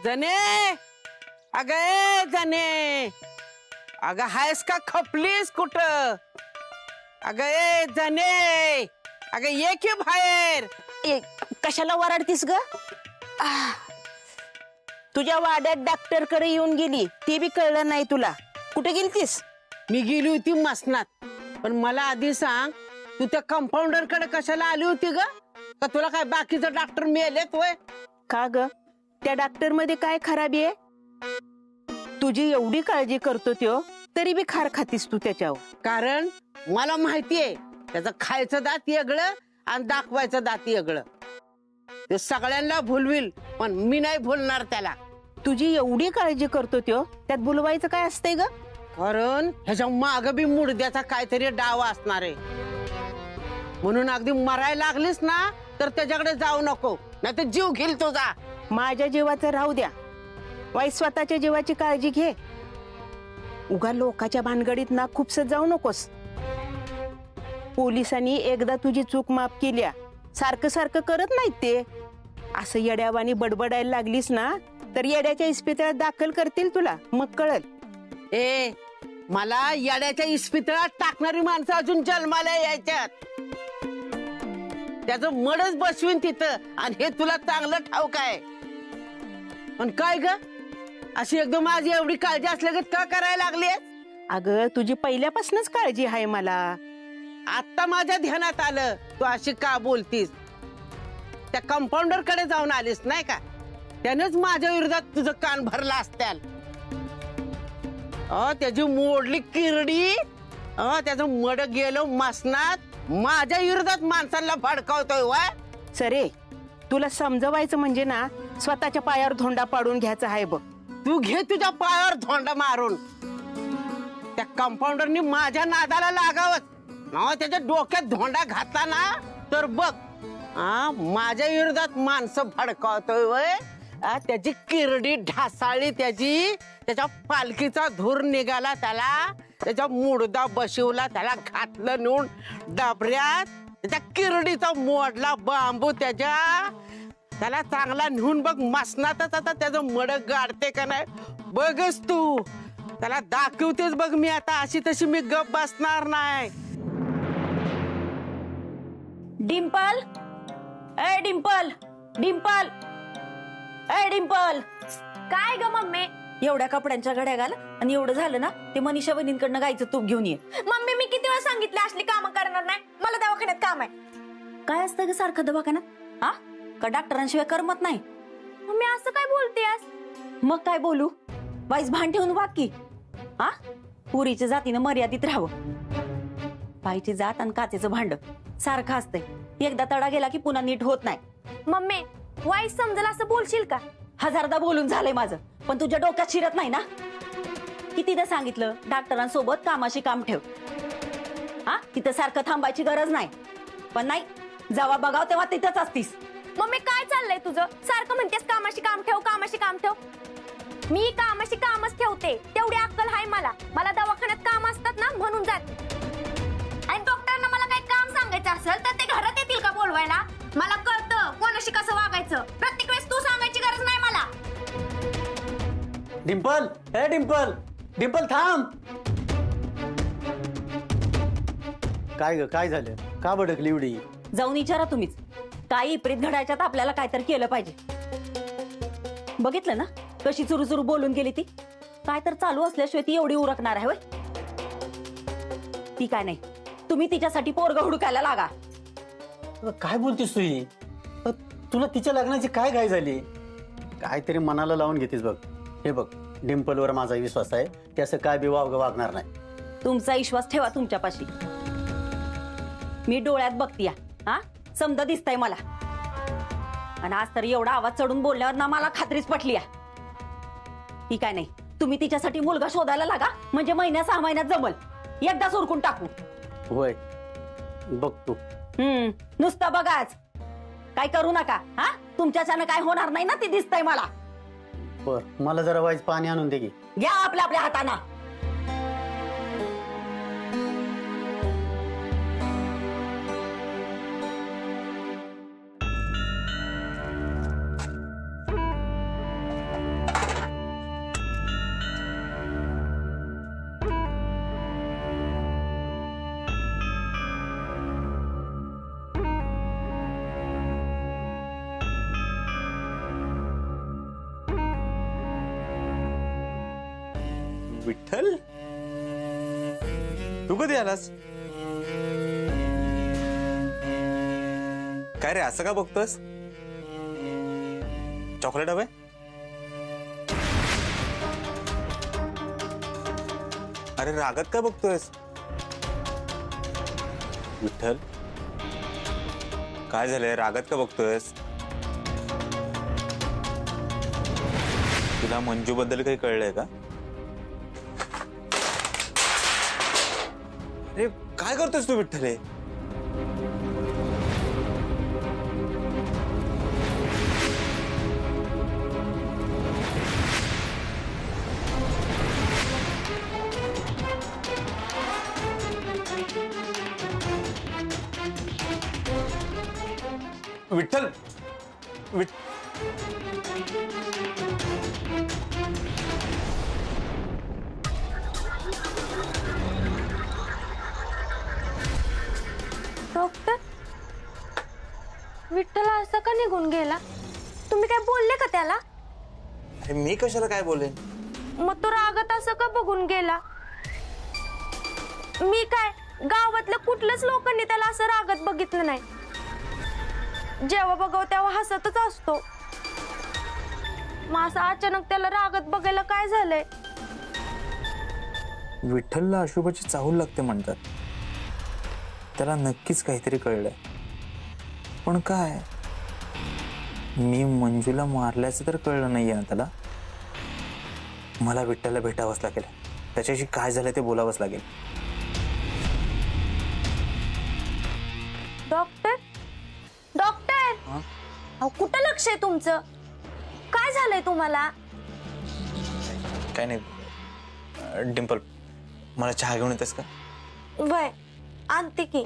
जने अग ए जने अग हायस का खपलीस कुठं? अग ए जने अग ये की बाहेर. कशाला वराडतीस ग? तुझ्या वाड्यात डॉक्टर कडे येऊन गेली ते बी कळलं नाही तुला. कुठे गेलतीस? मी गेली होती मसनात. पण मला आधी सांग, तू त्या कंपाऊंडर कडे कशाला आली होती ग? का तुला काय बाकीचं डॉक्टर मिळालेत होय? का ग, त्या डॉक्टर मध्ये काय खराबी आहे? तुझी एवढी काळजी करतो त्यो तरी बी खार खातीस तू त्याच्यावर. कारण मला माहितीये त्याचं खायचं दात वेगळं आणि दाखवायचं दात वेगळं. ते सगळ्यांना भुलविल पण मी नाही भुलणार त्याला. तुझी एवढी काळजी करतो त्यो, त्यात बोलवायचं काय असतंय ग? कारण ह्याच्या माग बी मुडद्याचा काहीतरी डाव असणार आहे. म्हणून अगदी मरायला लागलीस ना तर त्याच्याकडे जाऊ नको, नाही तर जीव घेईल तुझा. माझ्या जीवाचं राहू द्या, वाई स्वतःच्या जीवाची काळजी घे. उगा लोकाच्या भानगडीत ना खूपस जाऊ नकोस. पोलिसांनी एकदा तुझी चूक माफ केल्या, सारखं सारखं करत नाहीत ते. असं येड्यावानी बडबडायला लागलीस ना तर येड्याच्या इस्पितळात दाखल करतील तुला, मग कळल. ए मला याड्याच्या इस्पितळात टाकणारी माणसं अजून जन्माला यायच्यात. त्याचं मडच बसवीन तिथं आणि हे तुला चांगलं ठाऊक आहे. पण काय ग, अशी एकदम माझी एवढी काळजी असल्या का करायला लागली? अगं तुझी पहिल्यापासूनच काळजी आहे मला. आता माझ्या ध्यानात आलं तू अशी का बोलतीस. त्या कंपाऊंडर कडे जाऊन आलीस नाही का, त्यानेच माझ्या विरोधात तुझं कान भरला असत्याल. त्याची मोडली किरडी, त्याचं मड गेलो मसनात, माझ्या विरोधात माणसांना भडकावतोय. वय सरे, तुला समजवायचं म्हणजे ना स्वतःच्या पायावर धोंडा पाडून घ्यायचा आहे बघ. तू घे तुझ्या पायावर धोंडा मारून. त्या कंपाऊंडरनी माझ्या नादाला लागावत त्याच्या डोक्यात धोंडा घातला ना तर बघ माझ्या विरोधात माणसं भडकावतोय. वय त्याची किरडी ढासाळली, त्याच्या पालखीचा धूर निघाला, त्याच्या मुडदा बशिवला, त्याला घातलं नेऊन डबऱ्यात, त्याच्या किरडीचा मोडला बांबू, त्याला चांगला नेऊन बघ मसनातच. आता त्याचं मड गाडते का नाही बघच तू. त्याला दाखवतेच बघ मी आता. अशी तशी मी गप बसणार नाही. डिंपल, ए डिंपल, डिंपल, ए डिंपल. काय ग मम्मी? एवढ्या कपड्यांच्या घड्या घाल आणि एवढं झालं ना ते मनीषा बहिणींकडनं गायचं तूप घेऊन ये. मम्मी मी किती वेळा सांगितलं असली कामं करणार नाही, मला दवाखान्यात काम आहे. काय असतं ग सारखं दवाखान्यात? हा, का डॉक्टरांशिवाय करमत नाही? मम्मी असं काय बोलतेस? मग काय बोलू, वाईस भान ठेवून वाकी. हा, पुरीच्या जातीनं मर्यादित राहावं. बाईची जात आणि काचेचं भांड सारखं असतंय, एकदा तडा गेला की पुन्हा नीट होत नाही. मम्मी वाईस समजेल असं बोलशील का? हजारदा बोलून झालंय माझं, पण तुझ्या डोक्यात शिरत नाही ना. कितीदा सांगितलं डॉक्टरांसोबत कामाशी काम ठेव. हा, तिथं सारखं थांबायची गरज नाही, पण नाही, जेव्हा बघाव तेव्हा तिथंच असतीस. मम्मी काय चाललंय तुझं? सारखं म्हणतेस कामाशी काम ठेव, कामाशी काम ठेव. मी कामाशी कामच ठेवते, तेवढी अक्कल आहे मला. मला दवाखान्यात काम असतात ना म्हणून जाते. आणि डॉक्टरांना मला काही काम सांगायचं असेल तर ते घरात येतील का बोलवायला? मला कळतं कोणाशी कसं वागायचं. प्रत्येक वेळेस तू सांगायची गरज नाही मला. डिंपल, हे डिंपल, डिंपल थांब. काय ग, काय झालं? का भडकली एवढी? जाऊन विचारा तुम्हीच. काही विपरीत घडायच्यात आपल्याला काहीतरी केलं पाहिजे. बघितलं ना कशी चुरू चुरू बोलून गेली ती. काय तर चालू असल्याशिवाय ती एवढी उरकणार आहे होय? ती काय नाही, तुम्ही तिच्यासाठी पोरग हुडकायला लागा. काय बोलतीस तू ही? तुला तिच्या लग्नाची काय घाई झाली? काहीतरी मनाला लावून घेतीस बघ. हे बघ, डिंपलवर माझा विश्वास आहे, ते असं काय बी वागणार नाही. तुमचा विश्वास ठेवा तुमच्यापाशी. मी डोळ्यात बघतीया, हा समजा दिसतंय मला. आणि आज तरी एवढा आवाज चढून बोलल्यावर ना मला खात्रीच पटली आहे. ही काय नाही, तुम्ही तिच्यासाठी मुलगा शोधायला लागा, म्हणजे महिन्या 6 महिन्यात जमल. एकदाच उरकून टाकू. होय, बघ तू. नुसतं बघाच, काय करू नका. हा, तुमच्याच्यानं काय होणार नाही ना, ते दिसतंय मला. बर, मला जरा वाईज पाणी आणून दे की. घ्या आपल्या आपल्या हाताना. विठ्ठल, तू कधी आलास? काय रे असं का बघतोस? चॉकलेट हवे? अरे रागात का बघतोयस? विठ्ठल, काय झालंय? रागात का बघतोयस? तुला मंजू बद्दल काही कळलंय का? अरे काय करतोस तू विठ्ठल? हे विठ्ठल, डॉक्टर, विठ्ठल असं का निघून गेला? तुम्ही काय बोलले का त्याला? अरे मी कशाला काय बोलेन? मग तो रागात असं का बघून गेला? मी काय गावातल्या कुठल्याच लोकांनी त्याला असं रागात बघितलं नाही. जेव्हा बघाव तेव्हा हसतच असतो. मग असं अचानक त्याला रागात बघायला काय झालंय? विठ्ठलला अशुभाची चाहूल लागते म्हणतात. त्याला नक्कीच काहीतरी कळलंय. पण काय, मी मंजूला मारल्याचं तर कळलं नाहीये ना त्याला. मला विठ्ठलला भेटावंच लागेल. त्याच्याशी काय झालं ते बोलावंच लागेल. डॉक्टर, डॉक्टर, अहो, कुठं लक्ष आहे तुमचं? काय झालंय तुम्हाला? काय नाही. डिंपल, मला चहा घेऊन येतेस का? वय आणते की.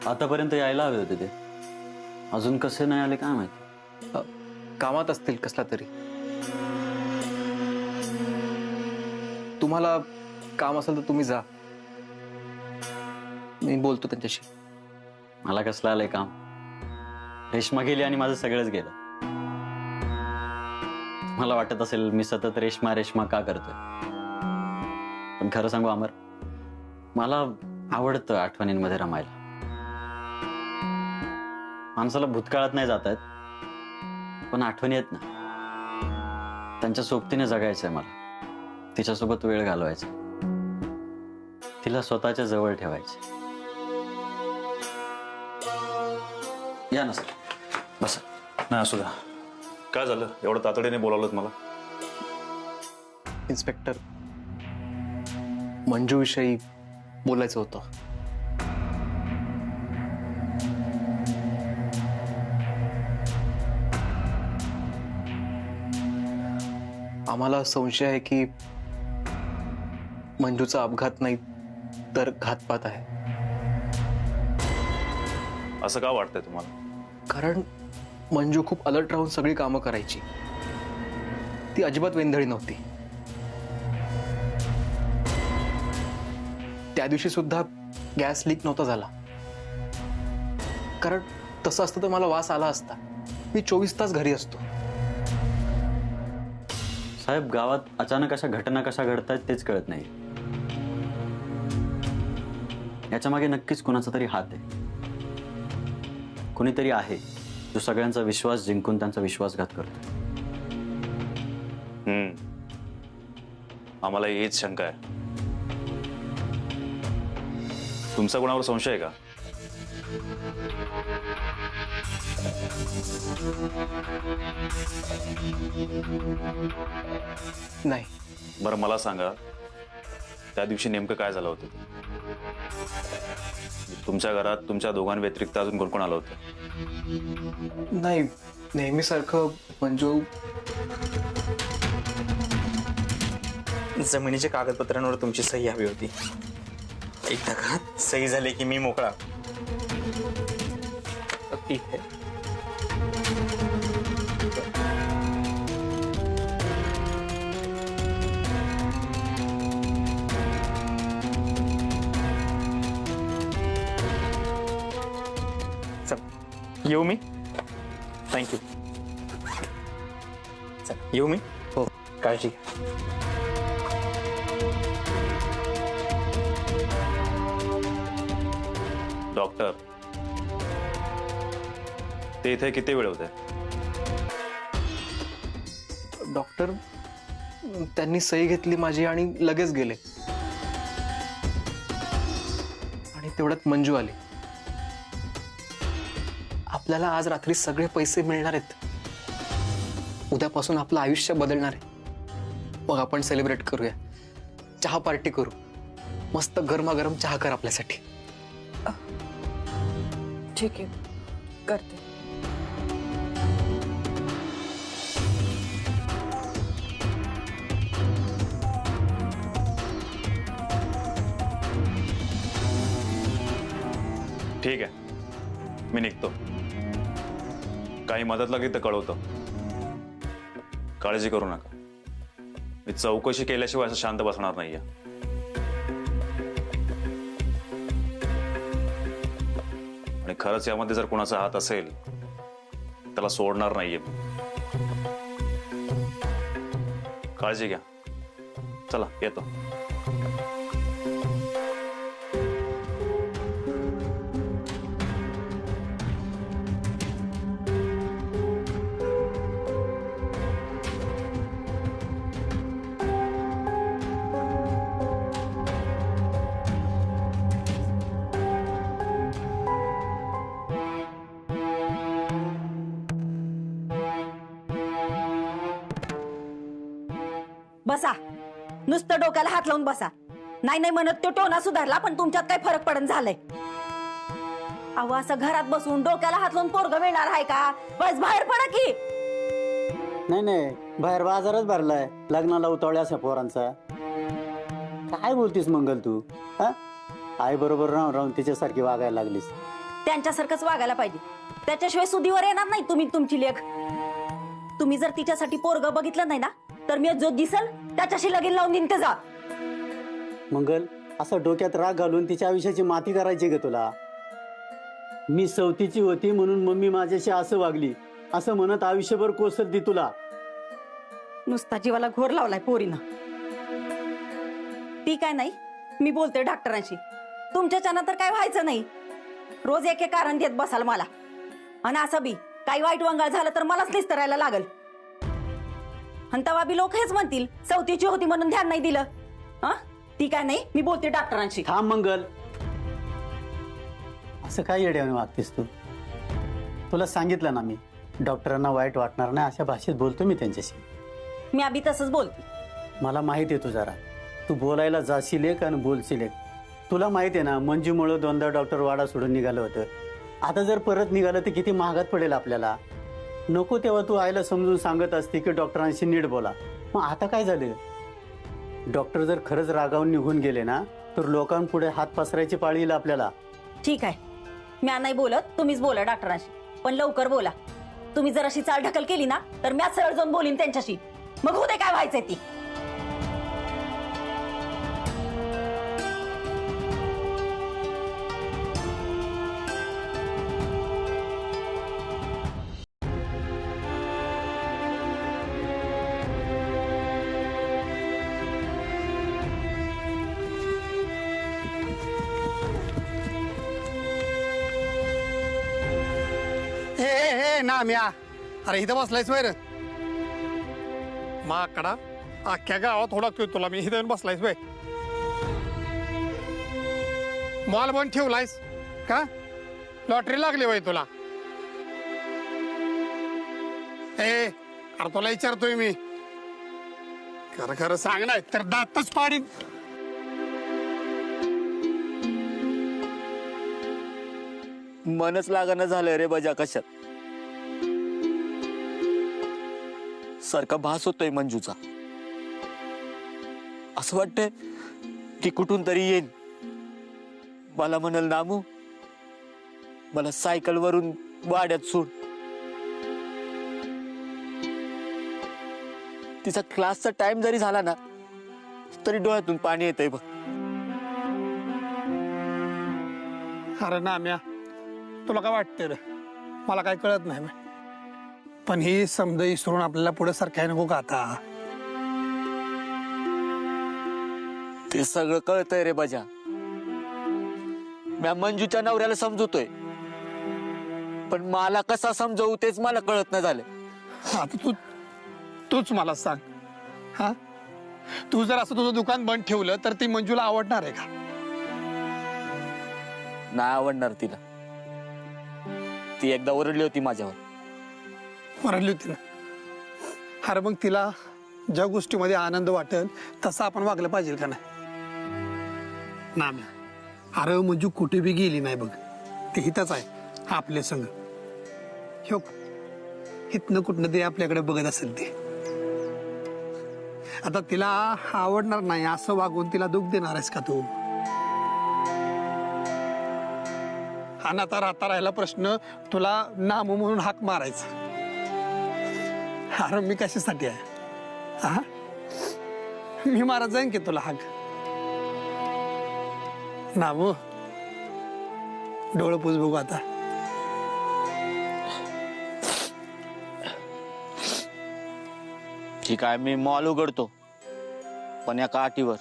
आतापर्यंत यायला हवे होते ते. अजून कसे नाही आले काय माहिती. कामात असतील कसला तरी. तुम्हाला काम असेल तर तुम्ही जा, मी बोलतो त्यांच्याशी. मला कसलं आलंय काम? रेश्मा गेली आणि माझं सगळंच गेलं. मला वाटत असेल मी सतत रेश्मा रेश्मा का करतोय. पण खरं सांगू अमर, मला आवडतं आठवणींमध्ये रमायला. माणसाला भूतकाळात नाही जात आहेत, पण आठवणी आहेत ना, त्यांच्या सोबतीने जगायचंय मला. तिच्यासोबत वेळ घालवायचा, तिला स्वतःच्या जवळ ठेवायचे. या ना सर, बसा. नाही असू द्या. काय झालं? एवढं तातडीने बोलावलं मला? इन्स्पेक्टर, मंजूविषयी बोलायचं होतं. आम्हाला संशय आहे की मंजूचा अपघात नाही तर घातपात आहे. असं का वाटतंय तुम्हाला? कारण मंजू खूप अलर्ट राहून सगळी कामं करायची. ती अजिबात वेंधळी नव्हती. त्या दिवशी सुद्धा गॅस लीक नव्हता झाला. कारण तसं असतं तर मला वास आला असता. मी 24 तास घरी असतो. साहेब, गावात अचानक अशा घटना कशा घडतायत तेच कळत नाही. याच्या मागे नक्कीच कोणाचा तरी हात आहे. कोणीतरी आहे जो सगळ्यांचा विश्वास जिंकून त्यांचा विश्वासघात करतो. आम्हाला हीच शंका आहे. तुमचा कोणावर संशय आहे का? नाही. बरं मला सांगा, त्या दिवशी नेमकं काय झालं होतं? तुमच्या घरात तुमच्या दोघांव्यतिरिक्त अजून कोण कोण आलं होतं? नाही, नेहमीसारखं मंजू जमिनीच्या कागदपत्रांवर तुमची सही हवी होती. एकदा का सही झाली की मी मोकळा. ठीक आहे. चल येऊ मी. थँक्यू. चल येऊ मी. हो काळजी घ्या. डॉक्टर ते इथे किती वेळ होते? डॉक्टर त्यांनी सही घेतली माझी आणि लगेच गेले. आणि तेवढ्यात मंजू आली. आपल्याला आज रात्री सगळे पैसे मिळणार आहेत. उद्यापासून आपलं आयुष्य बदलणार आहे. मग आपण सेलिब्रेट करूया. चहा पार्टी करू. मस्त गरमागरम चहा कर आपल्यासाठी. ठीक आहे करते. ठीक आहे, मी निघतो. काही मदत लागली तर कळवतो. काळजी करू नका. मी चौकशी केल्याशिवाय असं शांत बसणार नाहीये. आणि खरंच यामध्ये जर कुणाचा हात असेल त्याला सोडणार नाहीये. काळजी घ्या. चला येतो. बसा. नुसतं डोक्याला हात लावून बसा. नाही नाही म्हणत तो टोना सुधारला, पण तुमच्यात काय फरक पडून झालाय. अहो असं घरात बसून डोक्याला हात लावून पोरग मिळणार आहे का? बस बाहेर पडा की. नाही नाही, बाहेर बाजारच भरलाय लग्नाला उतावळ्या अशा पोरांचा. काय बोलतीस मंगल तू? हा, आई बरोबर राहून राहून तिच्यासारखी वागायला लागलीस. त्यांच्यासारखंच वागायला पाहिजे. त्याच्याशिवाय सुधीवर येणार नाही तुम्ही तुमची लेख. तुम्ही जर तिच्यासाठी पोरग बघितलं नाही ना, तर मी जो दिसल त्याच्याशी लगीन लावून देईन. ते जा. मंगल, असं डोक्यात राग घालून तिच्या आयुष्याची माती करायची ग तुला? मी सवतीची होती म्हणून मम्मी माझ्याशी असं वागली असं म्हणत आयुष्यभर कोसळती तुला. नुसता जीवाला घोर लावलाय पोरीनं. ती काय नाही, मी बोलते डॉक्टरांशी. तुमच्याच्यानं तर काय व्हायचं नाही. रोज एक एक कारण देत बसाल मला. आणि असं बी काही वाईट वंगाळ झालं तर मलाच निस्तरायला लागल. आणि तवा बी लोक हेच म्हणतील सवतीची होती म्हणून ध्यान नाही दिलं. हा, ती काय नाही, मी बोलते डॉक्टरांशी. थांब मंगल, असं काय येड्याने वागतेस तू? तुला सांगितलं ना मी, डॉक्टरांना वाईट वाटणार नाही अशा भाषेत बोलतो मी त्यांच्याशी. मी आधी तसंच बोलते. मला माहिती आहे तू जरा, तू बोलायला जाशील एक आणि बोलशील एक. तुला माहिती आहे ना, मंजूमुळं दोनदा डॉक्टर वाडा सोडून निघालं होतं. आता जर परत निघालं तर किती महागात पडेल आपल्याला. नको तेव्हा तू आईला समजून सांगत असते की डॉक्टरांशी नीट बोला. मग आता काय झालं? डॉक्टर जर खरंच रागावून निघून गेले ना, तर लोकांपुढे हात पसरायची पाळी येईल आपल्याला. ठीक आहे, मी नाही बोलत, तुम्हीच बोला डॉक्टरांशी. पण लवकर बोला. तुम्ही जर अशी चाल ढकल केली ना, तर मॅच सरळ जाऊन बोलीन त्यांच्याशी. मग होते काय व्हायचंय ती. नाम्या, अरे इथं बसलायस वैर माकडा. अख्ख्या गावात ओळखतोय तुला मी. इथं येऊन बसलायस वय. मॉल बंद ठेवलायस का? लॉटरी लागली वय तुला? अरे तुला विचारतोय मी, खरं खरं सांग ना, तर दातच पाडीन. मनच लागणं झालं रे बजा कशात. सारखा भास होतोय मंजूचा. असं वाटतंय की कुठून तरी येईन, मला म्हणल नामू मला सायकलवरून वाड्यात सोड. तिचा क्लासचा टाइम जरी झाला ना तरी डोळ्यातून पाणी येतंय बघ. अरे नाम्या, तुला काय वाटतंय रे? मला काय कळत नाही. पण ही समज इसरून आपल्याला पुढे सरकाय नको का आता? ते सगळं कळतंय रे बजा. मी मंजूच्या नवऱ्याला समजवतोय, पण मला कसा समजवू तेच मला कळत नाही झालं. आता तूच मला सांग, हा तू जर असं तुझं दुकान बंद ठेवलं तर ती मंजूला आवडणार आहे का? नाही आवडणार तिला. ती एकदा ओरडली होती माझ्यावर. ओरडली होती ना? अरे मग तिला ज्या गोष्टीमध्ये आनंद वाटेल तसं आपण वागलं पाहिजे का नाही? नाम्या, अरे मंजू कुठे बी गेली नाही बघ, ती हितच आहे आपल्या संग. हो, इथनं कुठनं ते आपल्याकडे बघत असेल ती. आता तिला आवडणार नाही असं वागून तिला दुःख देणार आहेस का तू? आणि आता राहता राहिला प्रश्न, तुला नामू म्हणून हाक मारायचा. अरे मी कशासाठी आहे? हा, मी मारत जाईन की तुला हाक. नामू, डोळं पुस बघू आता. ठीक आहे, मी मॉल उघडतो, पण या काठीवर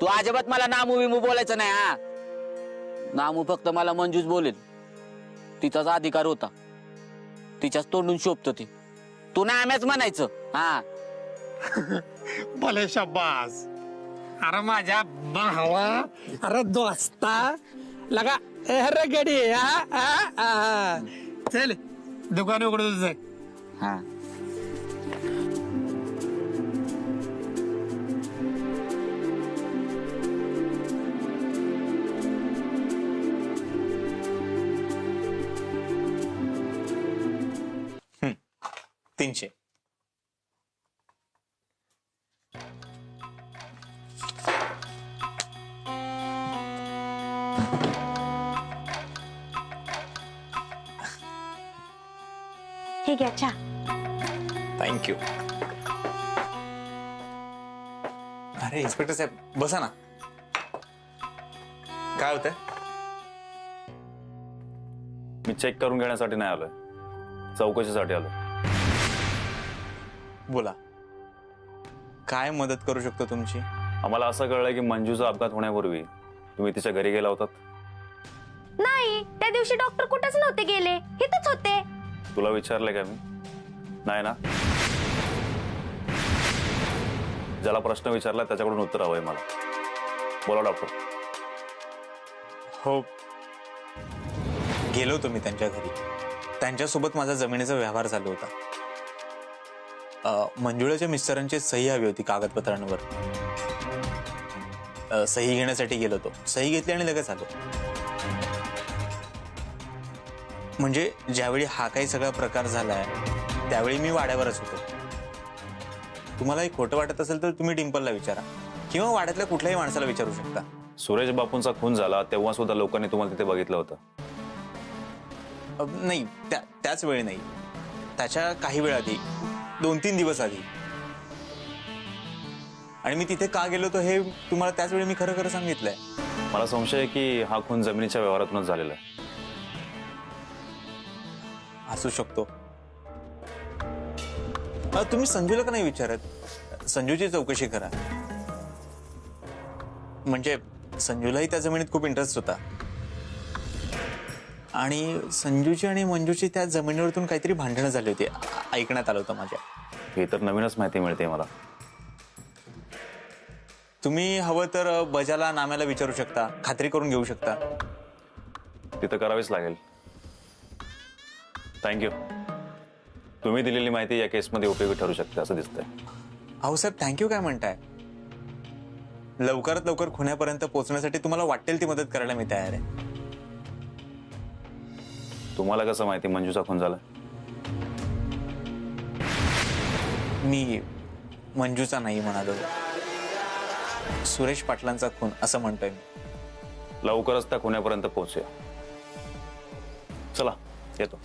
तू अजिबात मला नामू बिमू बोलायचं नाही. हा, नामू फक्त मला मंजूच बोलेल. तिचाच अधिकार होता, तिच्याच तोंडून शोभत ते. तू नाम्याच म्हणायचं. हा भले शाबास. अरे माझ्या भावा, अरे दोस्ता लगा अरे गडी. चल दुकान उघडून जाय. हा, तीनशे. ठीक आहे, चहा. थँक्यू. अरे इन्स्पेक्टर साहेब बसा ना. काय होतंय? मी चेक करून घेण्यासाठी नाही आलोय, चौकशीसाठी आलोय. बोला, काय मदत करू शकतो तुमची? आम्हाला असं कळलंय की मंजूचा अपघात होण्यापूर्वी तुम्ही तिच्या घरी गेला होतात. नाही, त्या दिवशी डॉक्टर कुठेच नव्हते गेले, इथंच होते. तुला विचारलंय का मी? नाही ना? ज्याला प्रश्न विचारला त्याच्याकडून उत्तर हवंय मला. बोला डॉक्टर. हो, गेलो होतो मी त्यांच्या घरी. त्यांच्यासोबत माझा जमिनीचा व्यवहार चालू होता. मंजुळाच्या मिस्टरांची सही हवी होती कागदपत्रांवर. सही घेण्यासाठी गेलो होतो. सही घेतली आणि लगेच आलो. म्हणजे ज्यावेळी हा काही सगळा प्रकार झालाय त्यावेळी मी वाड्यावरच होतो. तुम्हाला एक खोटं वाटत असेल तर तुम्ही डिंपलला विचारा, किंवा वाड्यातल्या कुठल्याही माणसाला विचारू शकता. सुरेश बापूंचा खून झाला तेव्हा सुद्धा लोकांनी तुम्हाला तिथे बघितलं होतं? नाही, त्याच वेळी नाही, त्याच्या काही वेळ आधी, 2-3 दिवस आधी. आणि मी तिथे का गेलो होतो हे तुम्हाला त्याच वेळी मी खरं खरं सांगितलंय. मला संशय आहे की हा खून जमिनीच्या व्यवहारातूनच झालेला आहे. असू शकतो. तुम्ही संजूला का नाही विचारत? संजूची चौकशी करा. म्हणजे संजूलाही त्या जमिनीत खूप इंटरेस्ट होता, आणि संजूची आणि मंजूची त्या जमिनीवरतून काहीतरी भांडणं झाली होती, ऐकण्यात आलं होतं माझ्या. हे तर नवीनच माहिती मिळते मला. तुम्ही हवं तर बजाला नाम्याला विचारू शकता, खात्री करून घेऊ शकता. तिथं करावीच लागेल. थँक्यू. तुम्ही दिलेली माहिती या केसमध्ये उपयोगी ठरू शकते असं दिसतंय. अहो साहेब, थँक्यू काय म्हणताय? लवकरात लवकर खुन्यापर्यंत पोहोचण्यासाठी तुम्हाला वाटेल ती मदत करायला मी तयार आहे. तुम्हाला कसं माहिती मंजूचा खून झाला? मी मंजूचा नाही म्हणालो, सुरेश पाटलांचा खून असं म्हणतोय मी. लवकरच त्या खुन्यापर्यंत पोहोचूया. चला येतो.